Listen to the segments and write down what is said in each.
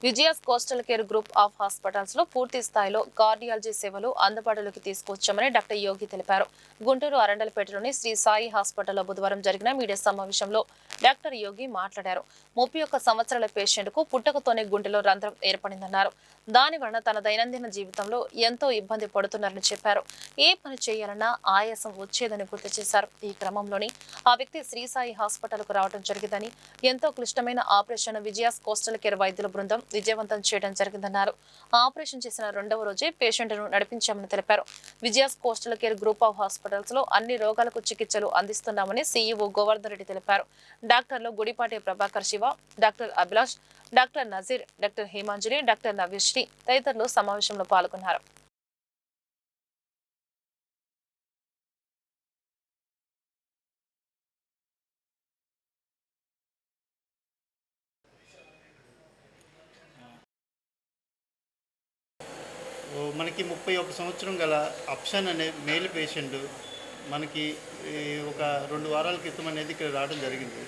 Vijaya's coastal care group of hospitals లో పూర్తి స్థాయిలో కార్డియాలజీ సేవలు అందుబాటులోకి తీసుకొచ్చామని డాక్టర్ యోగి తెలిపారు. గుంటూరు అరండలపేటలోని శ్రీ సాయి హాస్పిటల్లో బుధవారం జరిగిన మీడియా సమావేశంలో డాక్టర్ యోగి మాట్లాడారు. 31 సంవత్సరాల పేషెంట్ కు పుట్టకతోనే గుండెలో రంధ్రం ఏర్పడిందన్నారు. దాని వలన తన దైనందిన జీవితంలో ఎంతో ఇబ్బంది పడుతున్నారని చెప్పారు. ఏ పని చేయాలన్నా ఆయాసం వచ్చేదని గుర్తు చేశారు. ఈ క్రమంలోని ఆ వ్యక్తి శ్రీ సాయి హాస్పిటల్ కు రావడం జరిగిందని, ఎంతో క్లిష్టమైన ఆపరేషన్ విజయాస్ కోస్టల్ కేర్ వైద్యుల బృందం విజయవంతం చేయడం జరిగిందన్నారు. ఆపరేషన్ చేసిన రెండవ రోజే పేషెంట్ ను నడిపించామని తెలిపారు. Vijaya's coastal care group of hospitals లో అన్ని రోగాలకు చికిత్సలు అందిస్తున్నామని సీఈఓ గోవర్ధన్ రెడ్డి తెలిపారు. డాక్టర్లు Gudipati Prabhakar Shiva, doctor Abhilash, doctor Nazeer, doctor Hemanjali, doctor Navyasri తదితరులు సమావేశంలో పాల్గొన్నారు. మనకి 31 సంవత్సరం గల అప్షన్ అనే మేల్ పేషెంట్ మనకి ఒక 2 వారాల క్రితం అనేది ఇక్కడ రావడం జరిగింది.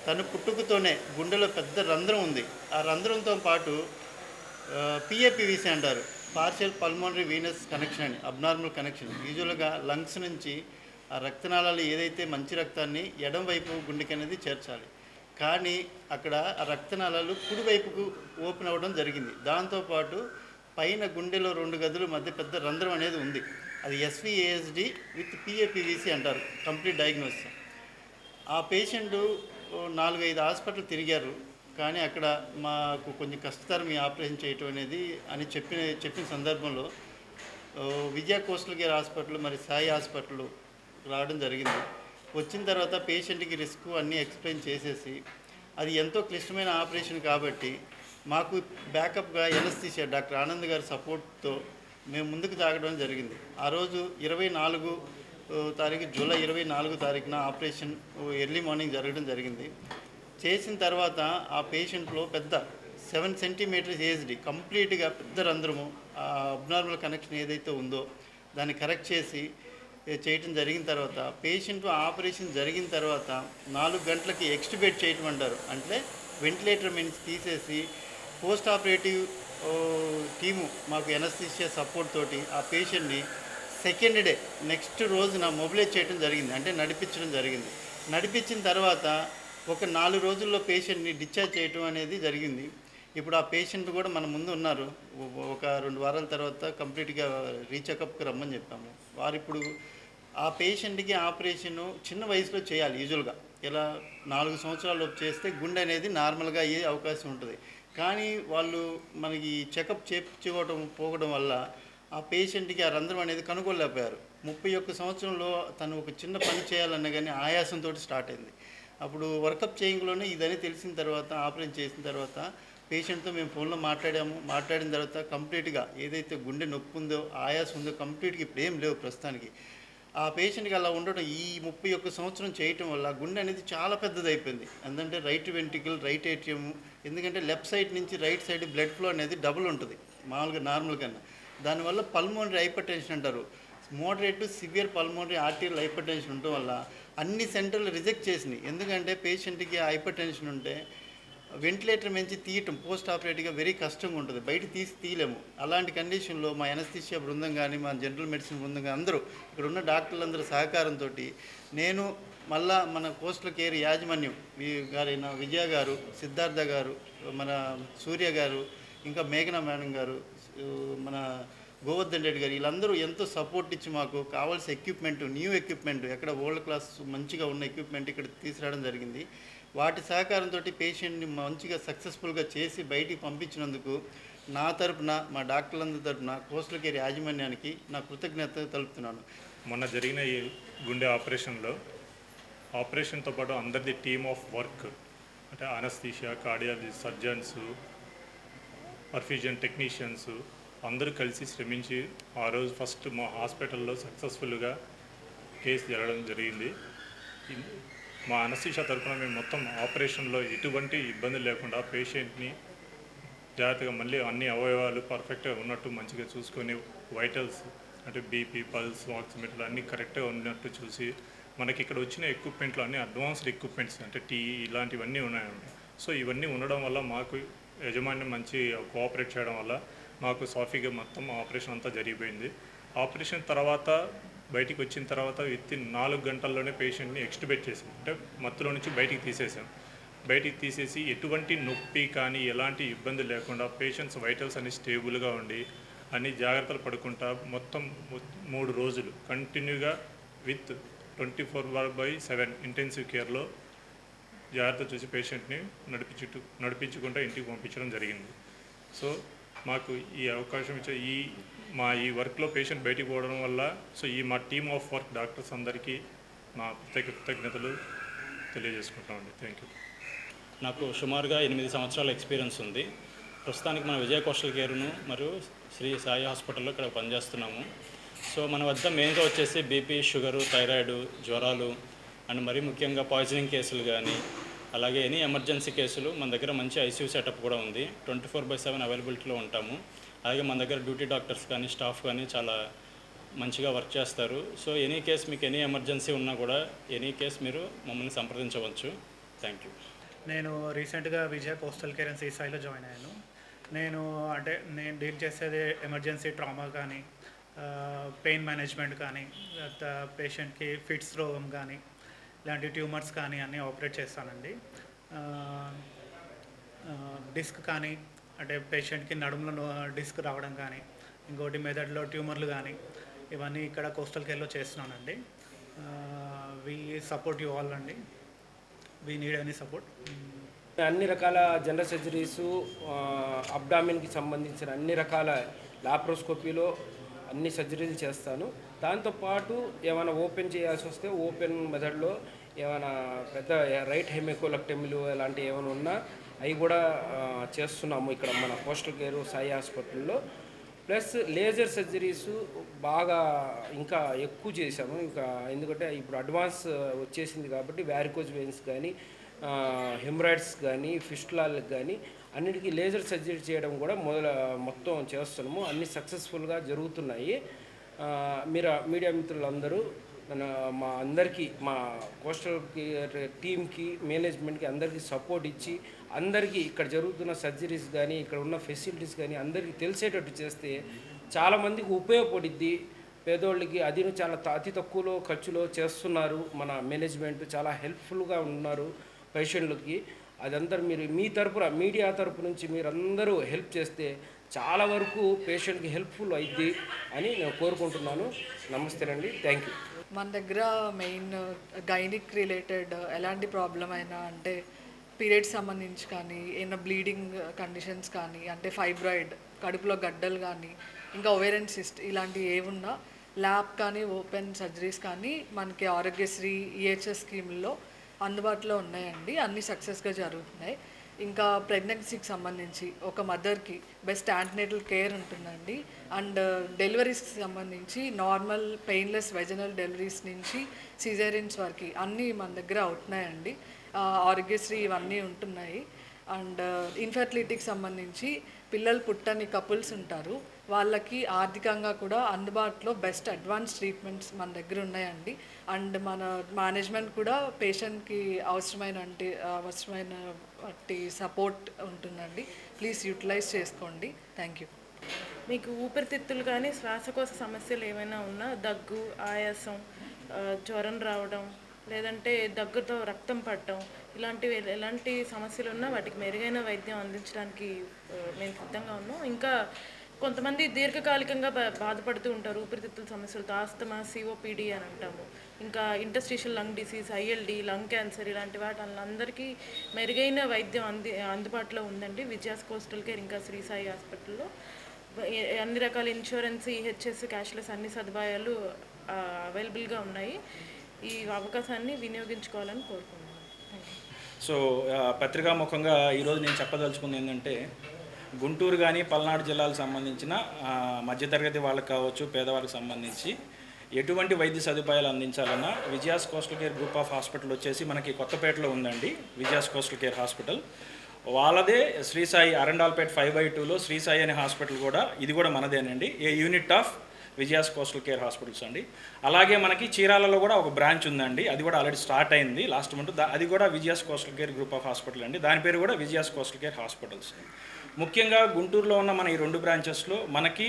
తను పుట్టుకతోనే గుండెలో పెద్ద రంధ్రం ఉంది. ఆ రంధ్రంతో పాటు పిఏపివిసి అంటారు, పార్షియల్ పల్మోనరీ వీనస్ కనెక్షన్ అని, అబ్నార్మల్ కనెక్షన్. యూజువల్గా లంగ్స్ నుంచి ఆ రక్తనాళాలు ఏదైతే మంచి రక్తాన్ని ఎడం వైపు గుండెకి అనేది చేర్చాలి, కానీ అక్కడ ఆ రక్తనాళాలు కుడి వైపుకు ఓపెన్ అవ్వడం జరిగింది. దాంతోపాటు పైన గుండెలో 2 గదుల మధ్య పెద్ద రంధ్రం అనేది ఉంది. అది ఎస్విఏఎస్డి విత్ పిఏపివిసి అంటారు, కంప్లీట్ డయాగ్నోసిస్. ఆ పేషెంటు 4-5 హాస్పిటల్ తిరిగారు, కానీ అక్కడ మాకు కొంచెం కష్టతరం ఈ ఆపరేషన్ చేయటం అనేది అని చెప్పిన సందర్భంలో విజయ కోస్టల్ కేర్ హాస్పిటల్ మరి సాయి హాస్పిటల్ రావడం జరిగింది. వచ్చిన తర్వాత పేషెంట్కి రిస్క్ అన్నీ ఎక్స్ప్లెయిన్ చేసేసి, అది ఎంతో క్లిష్టమైన ఆపరేషన్ కాబట్టి మాకు బ్యాకప్గా ఎనస్థీషియా డాక్టర్ ఆనంద్ గారి సపోర్ట్తో మేము ముందుకు సాగడం జరిగింది. ఆ రోజు 24 తారీఖు, జూలై 24 తారీఖున ఆపరేషన్ ఎర్లీ మార్నింగ్ జరగడం జరిగింది. చేసిన తర్వాత ఆ పేషెంట్లో పెద్ద 7 సెంటీమీటర్స్ ఏజ్డి కంప్లీట్గా పెద్ద రంధ్రము, ఆ అబ్నార్మల్ కనెక్షన్ ఏదైతే ఉందో దాన్ని కరెక్ట్ చేసి చేయటం జరిగిన తర్వాత పేషెంట్ ఆపరేషన్ జరిగిన తర్వాత 4 గంటలకి ఎక్స్ట్యూబేట్ చేయటం అంటారు, అంటే వెంటిలేటర్ మీన్స్ తీసేసి పోస్ట్ ఆపరేటివ్ టీము మాకు ఎనస్థీషియా సపోర్ట్ తోటి ఆ పేషెంట్ని సెకండ్ డే నెక్స్ట్ రోజున మొబిలైజ్ చేయడం జరిగింది, అంటే నడిపించడం జరిగింది. నడిపించిన తర్వాత ఒక 4 రోజుల్లో పేషెంట్ని డిశ్చార్జ్ చేయటం అనేది జరిగింది. ఇప్పుడు ఆ పేషెంట్ కూడా మన ముందు ఉన్నారు. ఒక 2 వారాల తర్వాత కంప్లీట్గా రీచెకప్కి రమ్మని చెప్పాము. వారు ఇప్పుడు ఆ పేషెంట్కి ఆపరేషను చిన్న వయసులో చేయాలి. యూజువల్గా ఇలా 4 సంవత్సరాలలోపు చేస్తే గుండె అనేది నార్మల్గా అయ్యే అవకాశం ఉంటుంది. కానీ వాళ్ళు మనకి చెకప్ చేయించుకోవడం పోవడం వల్ల ఆ పేషెంట్కి ఆ రంధ్రం అనేది కనుగొనలేకపోయారు. 31 సంవత్సరంలో తను ఒక చిన్న పని చేయాలన్నా కానీ ఆయాసంతో స్టార్ట్ అయింది. అప్పుడు వర్కప్ చేయింగ్లోనే ఇదని తెలిసిన తర్వాత ఆపరేషన్ చేసిన తర్వాత పేషెంట్తో మేము ఫోన్లో మాట్లాడిన తర్వాత కంప్లీట్గా ఏదైతే గుండె నొప్పి ఉందో, ఆయాసం ఉందో కంప్లీట్గా ఇప్పుడు ఏం లేవు ప్రస్తుతానికి. ఆ పేషెంట్కి అలా ఉండడం ఈ 31 సంవత్సరం చేయటం వల్ల గుండె అనేది చాలా పెద్దది అయిపోయింది. ఎందుకంటే రైట్ వెంట్రికల్, రైట్ ఏట్రియం, ఎందుకంటే లెఫ్ట్ సైడ్ నుంచి రైట్ సైడ్ బ్లడ్ ఫ్లో అనేది డబుల్ ఉంటుంది మామూలుగా నార్మల్ కన్నా. దానివల్ల పల్మోనరీ హైపర్ టెన్షన్ అంటారు, moderate to severe pulmonary arterial hyper tension ఉండటం వల్ల అన్ని సెంటర్లు రిజెక్ట్ చేసినాయి. ఎందుకంటే పేషెంట్కి హైపర్ టెన్షన్ ఉంటే వెంటిలేటర్ నుంచి తీయటం పోస్ట్ ఆపరేటివ్గా వెరీ కష్టంగా ఉంటుంది, బయట తీయలేము. అలాంటి కండిషన్లో మా ఎనస్థీషియా బృందం కానీ, మా జనరల్ మెడిసిన్ బృందం కానీ అందరూ ఇక్కడ ఉన్న డాక్టర్లందరూ సహకారంతో నేను మళ్ళా మన కోస్టల్ కేర్ యాజమాన్యం గారైన విజయ గారు, సిద్ధార్థ గారు, మన సూర్య గారు, ఇంకా మేఘనా మేడం గారు, మన గోవర్ధన్ రెడ్డి గారు, వీళ్ళందరూ ఎంతో సపోర్ట్ ఇచ్చి మాకు కావాల్సిన ఎక్విప్మెంట్, న్యూ ఎక్విప్మెంట్, ఎక్కడ వరల్డ్ క్లాస్ మంచిగా ఉన్న ఎక్విప్మెంట్ ఇక్కడ తీసుకురావడం జరిగింది. వాటి సహకారంతో పేషెంట్ని మంచిగా సక్సెస్ఫుల్గా చేసి బయటికి పంపించినందుకు నా తరపున, మా డాక్టర్లందరి తరపున కోస్టల్ కేర్ యాజమాన్యానికి నా కృతజ్ఞత తెలుపుతున్నాను. మొన్న జరిగిన ఈ గుండె ఆపరేషన్తో పాటు అందరిది టీమ్ ఆఫ్ వర్క్, అంటే anaesthesia, cardiology, surgeons, perfusion technicians అందరూ కలిసి శ్రమించి ఆ రోజు ఫస్ట్ మా హాస్పిటల్లో సక్సెస్ఫుల్గా కేసు జరగడం జరిగింది. మా అనస్థీషియా తరఫున మేము మొత్తం ఆపరేషన్లో ఎటువంటి ఇబ్బంది లేకుండా పేషెంట్ని జాగ్రత్తగా మళ్ళీ అన్ని అవయవాలు పర్ఫెక్ట్గా ఉన్నట్టు మంచిగా చూసుకొని, వైటల్స్ అంటే బీపీ, పల్స్, ఆక్సిమీటర్లు అన్నీ కరెక్ట్గా ఉన్నట్టు చూసి, మనకి ఇక్కడ వచ్చిన ఎక్విప్మెంట్లో అన్ని అడ్వాన్స్డ్ ఎక్విప్మెంట్స్ అంటే ఇలాంటివన్నీ ఉన్నాయండి. సో ఇవన్నీ ఉండడం వల్ల మాకు యజమాని మంచి కోఆపరేట్ చేయడం వల్ల మాకు సాఫీగా మొత్తం ఆపరేషన్ అంతా జరిగిపోయింది. ఆపరేషన్ తర్వాత బయటికి వచ్చిన తర్వాత వితిన్ 4 గంటల్లోనే పేషెంట్ని ఎక్స్ట్యూబేట్ చేసాం, అంటే మత్తులో నుంచి బయటికి తీసేసాం. బయటికి తీసేసి ఎటువంటి నొప్పి కానీ ఎలాంటి ఇబ్బంది లేకుండా పేషెంట్స్ వైటల్స్ అన్ని స్టేబుల్గా ఉండి అన్ని జాగ్రత్తలు పడుకుంటా మొత్తం 3 రోజులు కంటిన్యూగా విత్ 24/7 ఇంటెన్సివ్ కేర్లో జాగ్రత్త చూసి పేషెంట్ని నడిపించుకుంటూ ఇంటికి పంపించడం జరిగింది. సో మాకు ఈ అవకాశం ఇచ్చే ఈ వర్క్లో పేషెంట్ బయటికి పోవడం వల్ల మా టీమ్ ఆఫ్ వర్క్ డాక్టర్స్ అందరికీ మా కృతజ్ఞతలు తెలియజేసుకుంటామండి. Thank you. నాకు సుమారుగా 8 సంవత్సరాల ఎక్స్పీరియన్స్ ఉంది. ప్రస్తుతానికి మన విజయ కోస్టల్ కేర్ను మరియు శ్రీ సాయి హాస్పిటల్లో ఇక్కడ పనిచేస్తున్నాము. సో మన వద్ద మెయిన్గా వచ్చేసి బీపీ, షుగరు, థైరాయిడ్, జ్వరాలు అండ్ మరీ ముఖ్యంగా పాయిజనింగ్ కేసులు కానీ అలాగే ఎనీ ఎమర్జెన్సీ కేసులు మన దగ్గర మంచి ఐసీయూ సెటప్ కూడా ఉంది. 24/7 అవైలబిలిటీలో ఉంటాము. అలాగే మన దగ్గర డ్యూటీ డాక్టర్స్ కానీ స్టాఫ్ కానీ చాలా మంచిగా వర్క్ చేస్తారు. సో ఎనీ కేసు మీకు ఎనీ ఎమర్జెన్సీ ఉన్నా కూడా ఎనీ కేసు మీరు మమ్మల్ని సంప్రదించవచ్చు. Thank you. నేను రీసెంట్గా విజయ కోస్టల్ కేర్ అండ్ శ్రీసాయిలో జాయిన్ అయ్యాను. నేను డీల్ చేసేది ఎమర్జెన్సీ ట్రామా కానీ, పెయిన్ మేనేజ్మెంట్ కానీ, పేషెంట్కి ఫిట్స్ రోగం కానీ, ఇలాంటి ట్యూమర్స్ కానీ అన్నీ ఆపరేట్ చేస్తానండి. డిస్క్ కానీ, అంటే పేషెంట్కి నడుములో డిస్క్ రావడం కానీ, ఇంకోటి మెదడులో ట్యూమర్లు కానీ, ఇవన్నీ ఇక్కడ కోస్టల్ కేర్లో చేస్తున్నానండి. వి సపోర్ట్ యూ ఆల్ అండి. We need any support. అన్ని రకాల జనరల్ సర్జరీసు, అబ్డామిన్కి సంబంధించిన అన్ని రకాల లాప్రోస్కోపీలో అన్ని సర్జరీలు చేస్తాను. దాంతోపాటు ఏమైనా ఓపెన్ చేయాల్సి వస్తే ఓపెన్ మెథడ్లో ఏమైనా పెద్ద రైట్ హెమికోలెక్టమీలు అలాంటివి ఏమైనా ఉన్నా అవి కూడా చేస్తున్నాము ఇక్కడ మన కోస్టల్ కేర్ సాయి హాస్పిటల్లో. ప్లస్ లేజర్ సర్జరీసు బాగా ఇంకా ఎక్కువ చేశాము. ఇంకా ఎందుకంటే ఇప్పుడు అడ్వాన్స్ వచ్చేసింది కాబట్టి వ్యారికోజ్ వెయిన్స్ కానీ, హెమరాయిడ్స్ కానీ, ఫిస్టులాలకు కానీ అన్నిటికీ లేజర్ సర్జరీ చేయడం కూడా మొత్తం చేస్తున్నాము. అన్నీ సక్సెస్ఫుల్గా జరుగుతున్నాయి. మీడియా మిత్రులందరూ మా అందరికీ, మా కోస్టల్ టీమ్కి, మేనేజ్మెంట్కి అందరికీ సపోర్ట్ ఇచ్చి అందరికీ ఇక్కడ జరుగుతున్న సర్జరీస్ కానీ, ఇక్కడ ఉన్న ఫెసిలిటీస్ కానీ అందరికీ తెలిసేటట్టు చేస్తే చాలామందికి ఉపయోగపడిద్ది. పేదోళ్ళకి అదిను చాలా అతి తక్కువలో ఖర్చులో చేస్తున్నారు. మన మేనేజ్మెంట్ చాలా హెల్ప్ఫుల్గా ఉన్నారు పేషెంట్లకి. అదందరూ మీరు మీ తరపున, మీడియా తరపు నుంచి మీరందరూ హెల్ప్ చేస్తే చాలా వరకు పేషెంట్కి హెల్ప్ఫుల్ అయింది అని నేను కోరుకుంటున్నాను. నమస్తేనండి. Thank you. మన దగ్గర మెయిన్ గైనిక్ రిలేటెడ్ ఎలాంటి ప్రాబ్లం అయినా, అంటే పీరియడ్స్ సంబంధించి కానీ, ఏమైనా బ్లీడింగ్ కండిషన్స్ కానీ, అంటే ఫైబ్రాయిడ్, కడుపులో గడ్డలు కానీ, ఇంకా ఓవేరియన్ సిస్ట్ ఇలాంటివి ఏమున్నా ల్యాబ్ కానీ, ఓపెన్ సర్జరీస్ కానీ మనకి ఆరోగ్యశ్రీ ఈహెచ్ఎస్ స్కీమ్లో అందుబాటులో ఉన్నాయండి. అన్నీ సక్సెస్గా జరుగుతున్నాయి. ఇంకా ప్రెగ్నెన్సీకి సంబంధించి ఒక మదర్కి బెస్ట్ యాంటీనేటల్ కేర్ ఉంటుందండి. అండ్ డెలివరీస్కి సంబంధించి నార్మల్ పెయిన్లెస్ వెజనల్ డెలివరీస్ నుంచి సిజేరియన్స్ వరకు అన్నీ మన దగ్గర అవుతున్నాయండి. ఆరోగ్యశ్రీ ఇవన్నీ ఉంటున్నాయి. అండ్ ఇన్ఫర్టిలిటీకి సంబంధించి పిల్లలు పుట్టని కపుల్స్ ఉంటారు, వాళ్ళకి ఆర్థికంగా కూడా అందుబాటులో బెస్ట్ అడ్వాన్స్ ట్రీట్మెంట్స్ మన దగ్గర ఉన్నాయండి. అండ్ మన మేనేజ్మెంట్ కూడా పేషెంట్కి అవసరమైన సపోర్ట్ ఉంటుందండి. ప్లీజ్ యూటిలైజ్ చేసుకోండి. Thank you. మీకు ఊపిరితిత్తులు కానీ శ్వాసకోశ సమస్యలు ఏమైనా ఉన్నా, దగ్గు, ఆయాసం, జ్వరం రావడం, లేదంటే దగ్గుతో రక్తం పట్టడం, ఎలాంటి సమస్యలు ఉన్నా వాటికి మెరుగైన వైద్యం అందించడానికి మేము సిద్ధంగా ఉన్నాం. ఇంకా కొంతమంది దీర్ఘకాలికంగా బాధపడుతూ ఉంటారు ఊపిరితిత్తుల సమస్యలతో, ఆస్తమా, సిఓపిడి అని అంటాము. ఇంకా interstitial lung disease, ILD, lung cancer ఇలాంటి వాటిలందరికీ మెరుగైన వైద్యం అందుబాటులో ఉందండి విజయాస్ కోస్టల్ కేర్ ఇంకా శ్రీ సాయి హాస్పిటల్లో. అన్ని రకాల ఇన్సూరెన్స్, ఈహెచ్ఎస్, క్యాష్లెస్ అన్ని సదుపాయాలు అవైలబుల్గా ఉన్నాయి. ఈ అవకాశాన్ని వినియోగించుకోవాలని కోరుకుంటున్నాను. సో పత్రికాముఖంగా ఈరోజు నేను చెప్పదలుచుకుంది ఏంటంటే, గుంటూరు కానీ పల్నాడు జిల్లాలకు సంబంధించిన మధ్యతరగతి వాళ్ళకి కావచ్చు, పేదవాళ్ళకి సంబంధించి ఎటువంటి వైద్య సదుపాయాలు అందించాలన్నా Vijaya's coastal care group of hospital వచ్చేసి మనకి కొత్తపేటలో ఉందండి. విజయాస్ కోస్టల్ కేర్ హాస్పిటల్ వాళ్ళదే. శ్రీ సాయి అరండాల్పేట్ 5/2లో శ్రీ సాయి అనే హాస్పిటల్ కూడా, ఇది కూడా మనదేనండి. A unit of Vijaya's coastal care hospitals అండి. అలాగే మనకి చీరాలలో కూడా ఒక బ్రాంచ్ ఉందండి, అది కూడా ఆల్రెడీ స్టార్ట్ అయింది లాస్ట్ మంత్. అది కూడా Vijaya's coastal care group of hospital అండి, దాని పేరు కూడా విజయాస్ కోస్టల్ కేర్ హాస్పిటల్స్. ముఖ్యంగా గుంటూరులో ఉన్న మన ఈ 2 బ్రాంచెస్లో మనకి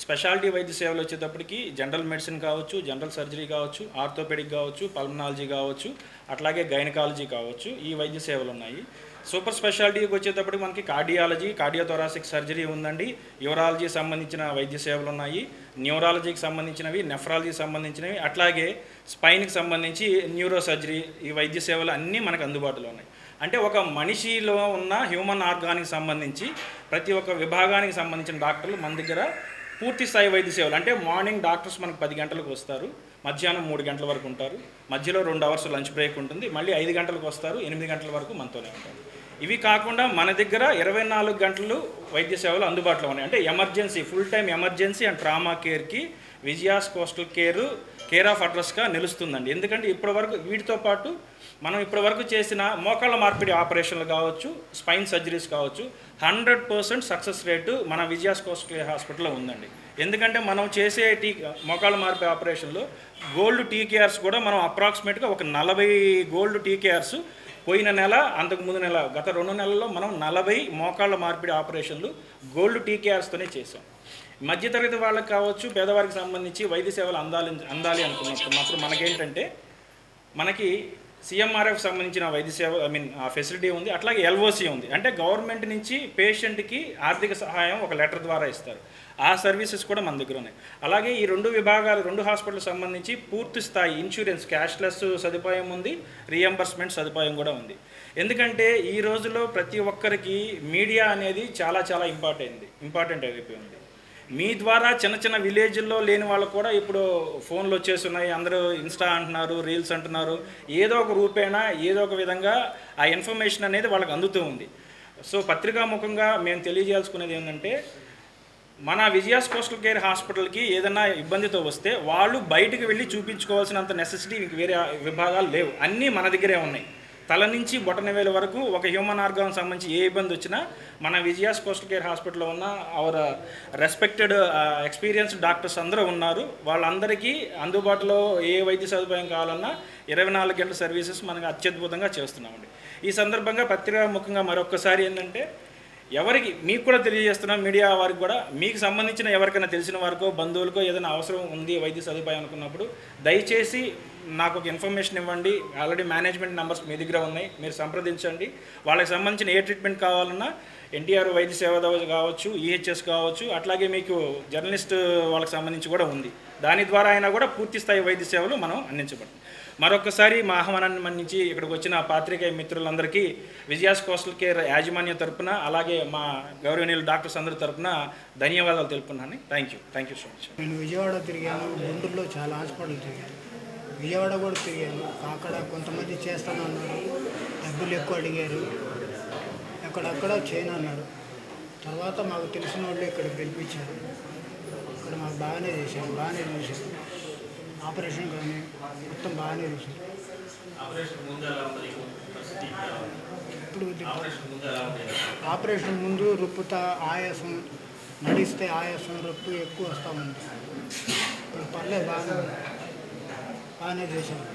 స్పెషాలిటీ వైద్య సేవలు వచ్చేటప్పటికి జనరల్ మెడిసిన్ కావచ్చు, జనరల్ సర్జరీ కావచ్చు, ఆర్థోపెడిక్ కావచ్చు, పల్మనాలజీ కావచ్చు, అట్లాగే గైనకాలజీ కావచ్చు, ఈ వైద్య సేవలు ఉన్నాయి. సూపర్ స్పెషాలిటీకి వచ్చేటప్పటికి మనకి కార్డియాలజీ, కార్డియోథొరాసిక్ సర్జరీ ఉందండి, యూరాలజీ సంబంధించిన వైద్య సేవలు ఉన్నాయి, న్యూరాలజీకి సంబంధించినవి, నెఫ్రాలజీకి సంబంధించినవి, అట్లాగే స్పైన్కి సంబంధించి న్యూరో సర్జరీ, ఈ వైద్య సేవలు అన్నీ మనకు అందుబాటులో ఉన్నాయి. అంటే ఒక మనిషిలో ఉన్న హ్యూమన్ ఆర్గానికి సంబంధించి ప్రతి ఒక్క విభాగానికి సంబంధించిన డాక్టర్లు మన దగ్గర పూర్తి స్థాయి వైద్య సేవలు. అంటే మార్నింగ్ డాక్టర్స్ మనకు 10 గంటలకు వస్తారు, మధ్యాహ్నం 3 గంటల వరకు ఉంటారు, మధ్యలో 2 అవర్స్ లంచ్ బ్రేక్ ఉంటుంది, మళ్ళీ 5 గంటలకు వస్తారు, 8 గంటల వరకు మనతోనే ఉంటారు. ఇవి కాకుండా మన దగ్గర 24 గంటలు వైద్య సేవలు అందుబాటులో ఉన్నాయి. అంటే emergency, full time emergency and trauma కేర్కి విజయాస్ కోస్టల్ కేర్ ఆఫ్ అడ్రస్గా నిలుస్తుందండి. ఎందుకంటే ఇప్పటివరకు వీటితో పాటు మనం ఇప్పటివరకు చేసిన మోకాళ్ళ మార్పిడి ఆపరేషన్లు కావచ్చు, స్పైన్ సర్జరీస్ కావచ్చు, 100% సక్సెస్ రేటు మన విజయాస్ కోస్టల్ కేర్ హాస్పిటల్లో ఉందండి. ఎందుకంటే మనం చేసే మోకాళ్ళ మార్పిడి ఆపరేషన్లో గోల్డ్ టీకేఆర్స్ కూడా మనం అప్రాక్సిమేట్గా ఒక 40 గోల్డ్ టీకేఆర్స్ పోయిన నెల, అంతకుముందు నెల, గత 2 నెలల్లో మనం 40 మోకాళ్ళ మార్పిడి ఆపరేషన్లు గోల్డ్ టీకేఆర్స్తోనే చేసాం. మధ్యతరగతి వాళ్ళకి కావచ్చు, పేదవారికి సంబంధించి వైద్య సేవలు అందాలి అనుకున్నప్పుడు మాత్రం మనకేంటంటే మనకి CMRF సంబంధించిన వైద్య సేవ ఫెసిలిటీ ఉంది, అట్లాగే LOC ఉంది. అంటే గవర్నమెంట్ నుంచి పేషెంట్కి ఆర్థిక సహాయం ఒక లెటర్ ద్వారా ఇస్తారు, ఆ సర్వీసెస్ కూడా మన దగ్గర ఉన్నాయి. అలాగే ఈ 2 విభాగాలు, 2 హాస్పిటల్ సంబంధించి పూర్తి స్థాయి ఇన్సూరెన్స్, క్యాష్లెస్ సదుపాయం ఉంది, రీఎంబర్స్మెంట్ సదుపాయం కూడా ఉంది. ఎందుకంటే ఈ రోజులో ప్రతి ఒక్కరికి మీడియా అనేది చాలా చాలా ఇంపార్టెంట్ అయిపోయింది. మీ ద్వారా చిన్న విలేజ్ల్లో లేని వాళ్ళకు కూడా ఇప్పుడు ఫోన్లు వచ్చేస్తున్నాయి, అందరూ ఇన్స్టా అంటున్నారు, రీల్స్ అంటున్నారు, ఏదో ఒక రూపేణా ఏదో ఒక విధంగా ఆ ఇన్ఫర్మేషన్ అనేది వాళ్ళకి అందుతూ ఉంది. సో పత్రికాముఖంగా మేము తెలియజేయాల్సుకునేది ఏంటంటే, మన విజయాస్ కోస్టల్ కేర్ హాస్పిటల్కి ఏదైనా ఇబ్బందితో వస్తే వాళ్ళు బయటికి వెళ్ళి చూపించుకోవాల్సినంత నెసెసిటీ ఇంక వేరే విభాగాలు లేవు, అన్నీ మన దగ్గరే ఉన్నాయి. తల నుంచి బొటనవేలు వరకు ఒక హ్యూమన్ ఆర్గాన్ సంబంధించి ఏ ఇబ్బంది వచ్చినా మన విజయాస్ కోస్టల్ కేర్ హాస్పిటల్లో ఉన్న అవర్ రెస్పెక్టెడ్ ఎక్స్పీరియన్స్డ్ డాక్టర్స్ అందరూ ఉన్నారు. వాళ్ళందరికీ అందుబాటులో ఏ వైద్య సదుపాయం కావాలన్నా 24 గంటల సర్వీసెస్ మనకు అత్యద్భుతంగా చేస్తున్నామండి. ఈ సందర్భంగా పత్రికాముఖంగా మరొకసారి ఏంటంటే, ఎవరికి మీకు కూడా తెలియజేస్తున్నాం, మీడియా వారికి కూడా, మీకు సంబంధించిన ఎవరికైనా తెలిసిన వారికో బంధువులకో ఏదైనా అవసరం ఉంది వైద్య సదుపాయం అనుకున్నప్పుడు దయచేసి నాకు ఒక ఇన్ఫర్మేషన్ ఇవ్వండి. ఆల్రెడీ మేనేజ్మెంట్ నెంబర్స్ మీ దగ్గర ఉన్నాయి, మీరు సంప్రదించండి. వాళ్ళకి సంబంధించిన ఏ ట్రీట్మెంట్ కావాలన్నా NTR వైద్య సేవ కావచ్చు, EHS కావచ్చు, అట్లాగే మీకు జర్నలిస్ట్ వాళ్ళకి సంబంధించి కూడా ఉంది. దాని ద్వారా అయినా కూడా పూర్తి స్థాయి వైద్య సేవలు మనం అందించబడుతుంది. మరొకసారి మా ఆహ్వానాన్ని మన్నించి ఇక్కడికి వచ్చిన పాత్రికేయ మిత్రులందరికీ విజయాస్ కోస్టల్ కేర్ యాజమాన్యం తరపున, అలాగే మా గౌరవనీయులు డాక్టర్స్ అందరి తరపున ధన్యవాదాలు తెలుపుతున్నాను. Thank you so much. నేను విజయవాడ తిరిగాను, గుంటూరులో చాలా హాస్పిటల్ తిరిగాను, విజయవాడ కూడా తిరిగాను. అక్కడ కొంతమంది చేస్తానన్నారు, డబ్బులు ఎక్కువ అడిగారు, అక్కడక్కడ చేయను అన్నారు. తర్వాత మాకు తెలిసిన వాళ్ళు ఇక్కడ పిలిపించారు, ఇక్కడ మాకు బాగానే చూశారు, ఆపరేషన్ కానీ మొత్తం బాగానే చూశారు. ఇప్పుడు ఆపరేషన్ ముందు రుప్పుతా ఆయాసం, నడిస్తే ఆయాసం, రొప్పు ఎక్కువ వస్తూ ఉంది. ఇప్పుడు పర్లేదు, బాగానే చేశారు.